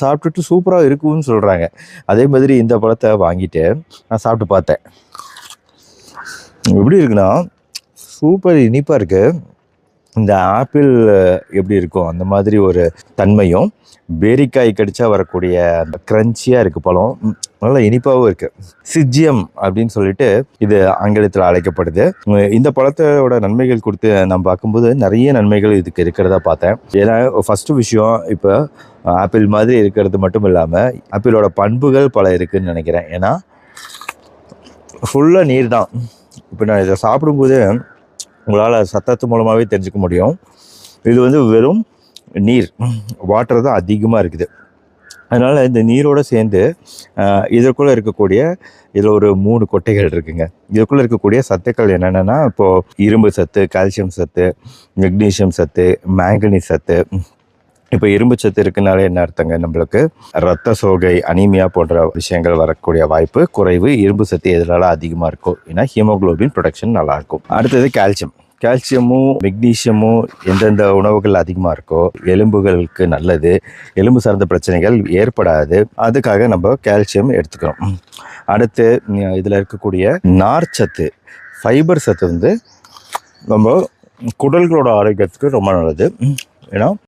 சாப்பிட்டுட்டு சூப்பராக இருக்குன்னு சொல்கிறாங்க. அதே மாதிரி இந்த பழத்தை வாங்கிட்டு நான் சாப்பிட்டு பார்த்தேன். எப்படி இருக்குன்னா சூப்பர் இனிப்பாக இருக்குது. இந்த ஆப்பிள் எப்படி இருக்கும் அந்த மாதிரி ஒரு தன்மையும், பேரிக்காய் கடிச்சா வரக்கூடிய அந்த க்ரன்ச்சியாக இருக்குது பழம். நல்லா இனிப்பாகவும் இருக்குது. சிஜியம் அப்படின்னு சொல்லிட்டு இது ஆங்கிலத்தில் அழைக்கப்படுது. இந்த பழத்தோட நன்மைகள் கொடுத்து நான் பார்க்கும்போது நிறைய நன்மைகள் இதுக்கு இருக்கிறதா பார்த்தேன். ஏன்னா ஃபஸ்ட்டு விஷயம், இப்போ ஆப்பிள் மாதிரி இருக்கிறது மட்டும் இல்லாமல் ஆப்பிளோட பண்புகள் பல இருக்குதுன்னு நினைக்கிறேன். ஏன்னா ஃபுல்லாக நீர் தான். இப்போ நான் இதை சாப்பிடும்போது உங்களால் சத்தத்து மூலமாகவே தெரிஞ்சுக்க முடியும். இது வெறும் நீர், வாட்டர் தான் அதிகமாக இருக்குது. அதனால் இந்த நீரோடு சேர்ந்து இதற்குள்ளே இருக்கக்கூடிய இதில் ஒரு 3 கொட்டைகள் இருக்குங்க. இதுக்குள்ளே இருக்கக்கூடிய சத்துக்கள் என்னென்னா, இப்போது இரும்பு சத்து, கால்சியம் சத்து, மெக்னீஷியம் சத்து, மேங்கனீஸ் சத்து. இப்போ இரும்பு சத்து இருக்குனாலே என்ன அர்த்தங்க, நம்மளுக்கு ரத்த சோகை, அனீமியா போன்ற விஷயங்கள் வரக்கூடிய வாய்ப்பு குறைவு. இரும்பு சத்து எதனால அதிகமாக இருக்கும், ஏன்னா ஹீமோகுளோபின் ப்ரொடக்ஷன் நல்லாயிருக்கும். அடுத்தது கால்சியமும் மெக்னீஷியமும் எந்தெந்த உணவுகள் அதிகமாக இருக்கோ எலும்புகளுக்கு நல்லது. எலும்பு சார்ந்த பிரச்சனைகள் ஏற்படாது. அதுக்காக நம்ம கால்சியம் எடுத்துக்கிறோம். அடுத்து இதில் இருக்கக்கூடிய நார்ச்சத்து, ஃபைபர் சத்து நம்ம குடல்களோட ஆரோக்கியத்துக்கு ரொம்ப நல்லது. ஏன்னா